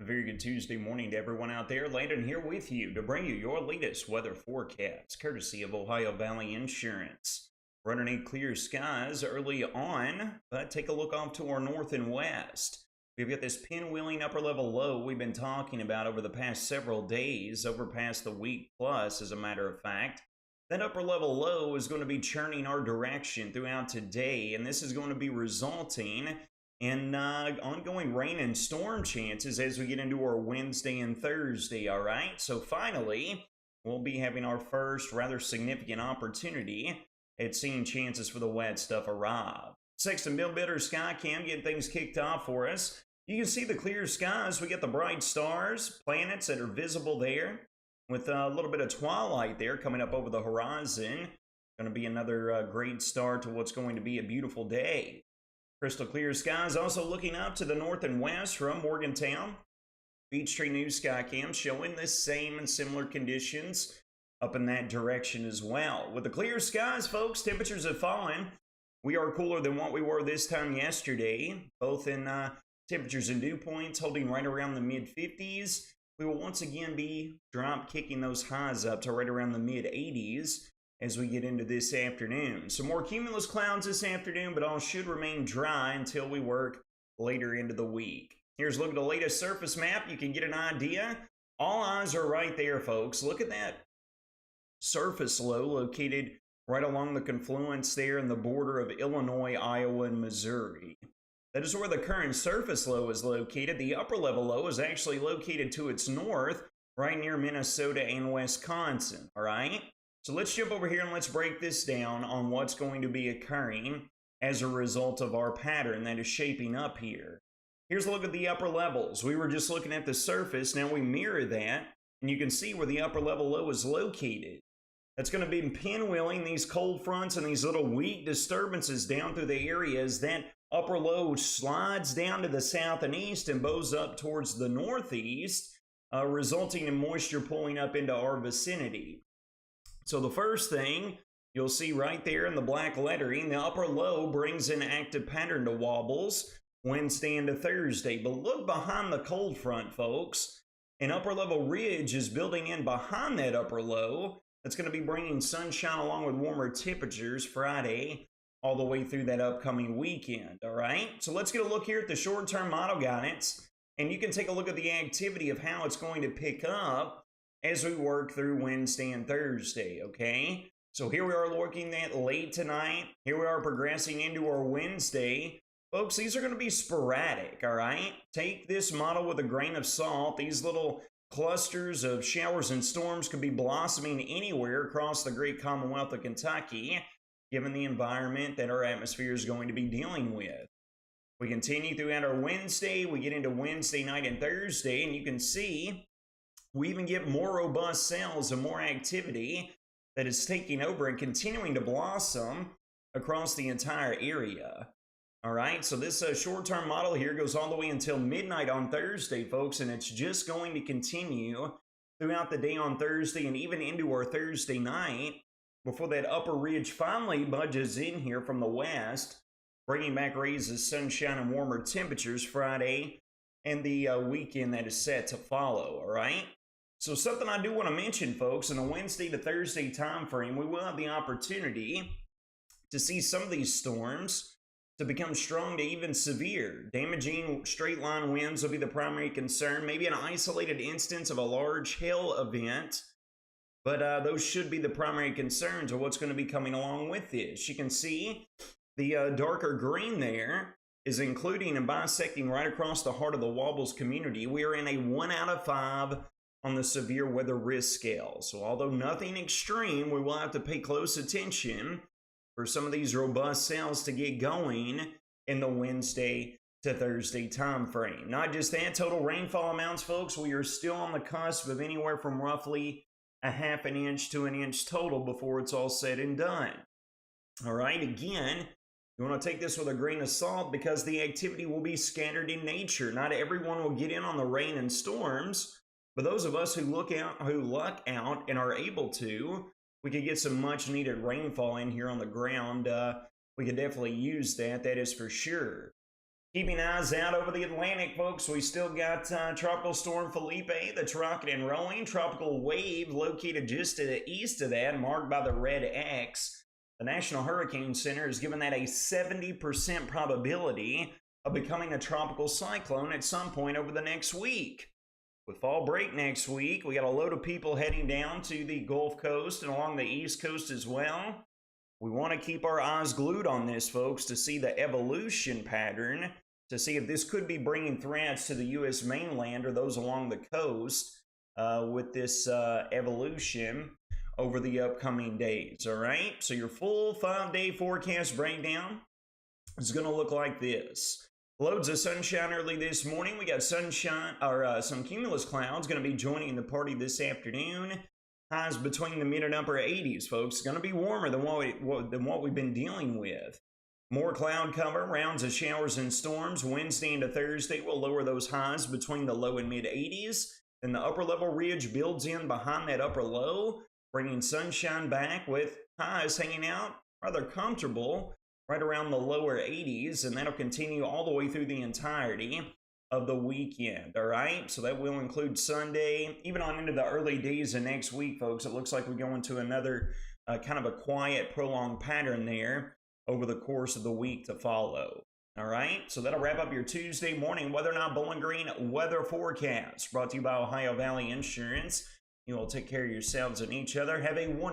very good Tuesday morning to everyone out there. Landon here with you to bring you your latest weather forecast, courtesy of Ohio Valley Insurance. We're underneath clear skies early on, but take a look off to our north and west. We've got this pinwheeling upper level low we've been talking about over the past several days, over past the week plus, as a matter of fact. That upper level low is going to be churning our direction throughout today, and this is going to be resulting in ongoing rain and storm chances as we get into our Wednesday and Thursday, all right? So finally, we'll be having our first rather significant opportunity at seeing chances for the wet stuff arrive. Sexton Built Better Skycam getting things kicked off for us. You can see the clear skies. We get the bright stars, planets that are visible there, with a little bit of twilight there coming up over the horizon. Going to be another great start to what's going to be a beautiful day. Crystal clear skies also looking up to the north and west from Morgantown. Peachtree News Skycam showing the same and similar conditions up in that direction as well. With the clear skies, folks, temperatures have fallen. We are cooler than what we were this time yesterday, both in temperatures and dew points holding right around the mid-50s. We will once again be drop kicking those highs up to right around the mid-80s as we get into this afternoon. Some more cumulus clouds this afternoon, but all should remain dry until we work later into the week. Here's a look at the latest surface map. You can get an idea. All eyes are right there, folks. Look at that surface low located right along the confluence there in the border of Illinois, Iowa, and Missouri. That is where the current surface low is located. The upper level low is actually located to its north, right near Minnesota and Wisconsin, all right? So let's jump over here and let's break this down on what's going to be occurring as a result of our pattern that is shaping up here. Here's a look at the upper levels. We were just looking at the surface. Now we mirror that, and you can see where the upper level low is located. That's going to be pinwheeling these cold fronts and these little weak disturbances down through the areas. That upper low slides down to the south and east and bows up towards the northeast, resulting in moisture pulling up into our vicinity. So the first thing you'll see right there in the black lettering, the upper low brings an active pattern to wobbles Wednesday into Thursday. But look behind the cold front, folks. An upper level ridge is building in behind that upper low. That's going to be bringing sunshine along with warmer temperatures Friday all the way through that upcoming weekend, all right? So let's get a look here at the short-term model guidance, and you can take a look at the activity of how it's going to pick up as we work through Wednesday and Thursday, okay? So here we are looking at late tonight. Here we are progressing into our Wednesday. Folks, these are going to be sporadic, all right? Take this model with a grain of salt. These little clusters of showers and storms could be blossoming anywhere across the great Commonwealth of Kentucky, given the environment that our atmosphere is going to be dealing with. We continue throughout our Wednesday. We get into Wednesday night and Thursday, and you can see we even get more robust cells and more activity that is taking over and continuing to blossom across the entire area. All right, so this short-term model here goes all the way until midnight on Thursday, folks, and it's just going to continue throughout the day on Thursday and even into our Thursday night before that upper ridge finally budges in here from the west, bringing back rays of sunshine and warmer temperatures Friday and the weekend that is set to follow, all right? So something I do want to mention, folks, in the Wednesday to Thursday time frame, we will have the opportunity to see some of these storms to become strong to even severe. Damaging straight line winds will be the primary concern, maybe an isolated instance of a large hail event, but those should be the primary concerns of what's going to be coming along with this. You can see the darker green there is including and bisecting right across the heart of the Wobbles community. We are in a 1 out of 5 on the severe weather risk scale. So although nothing extreme, we will have to pay close attention for some of these robust cells to get going in the Wednesday to Thursday time frame. Not just that, total rainfall amounts, folks, we are still on the cusp of anywhere from roughly a ½ an inch to 1 inch total before it's all said and done. All right, again, you want to take this with a grain of salt because the activity will be scattered in nature. Not everyone will get in on the rain and storms, but those of us who luck out and are able to, we could get some much needed rainfall in here on the ground. We could definitely use that, that is for sure. Keeping eyes out over the Atlantic, folks. We still got Tropical Storm Felipe that's rocking and rolling. Tropical Wave located just to the east of that, marked by the red X. The National Hurricane Center has given that a 70% probability of becoming a tropical cyclone at some point over the next week. With fall break next week, we got a load of people heading down to the Gulf Coast and along the East Coast as well. We want to keep our eyes glued on this, folks, to see the evolution pattern, to see if this could be bringing threats to the U.S. mainland or those along the coast with this evolution over the upcoming days, all right? So your full 5-day forecast breakdown is going to look like this. Loads of sunshine early this morning. We got sunshine, or some cumulus clouds going to be joining the party this afternoon. Highs between the mid and upper 80s, folks. It's going to be warmer than what we've been dealing with. More cloud cover, rounds of showers and storms. Wednesday into Thursday will lower those highs between the low and mid 80s. And the upper level ridge builds in behind that upper low, bringing sunshine back with highs hanging out rather comfortable right around the lower 80s, and that'll continue all the way through the entirety of the weekend, all right? So that will include Sunday, even on into the early days of next week, folks. It looks like we go into another kind of a quiet, prolonged pattern there over the course of the week to follow, all right? So that'll wrap up your Tuesday morning Weather Now Bowling Green weather forecast, brought to you by Ohio Valley Insurance. You all take care of yourselves and each other. Have a wonderful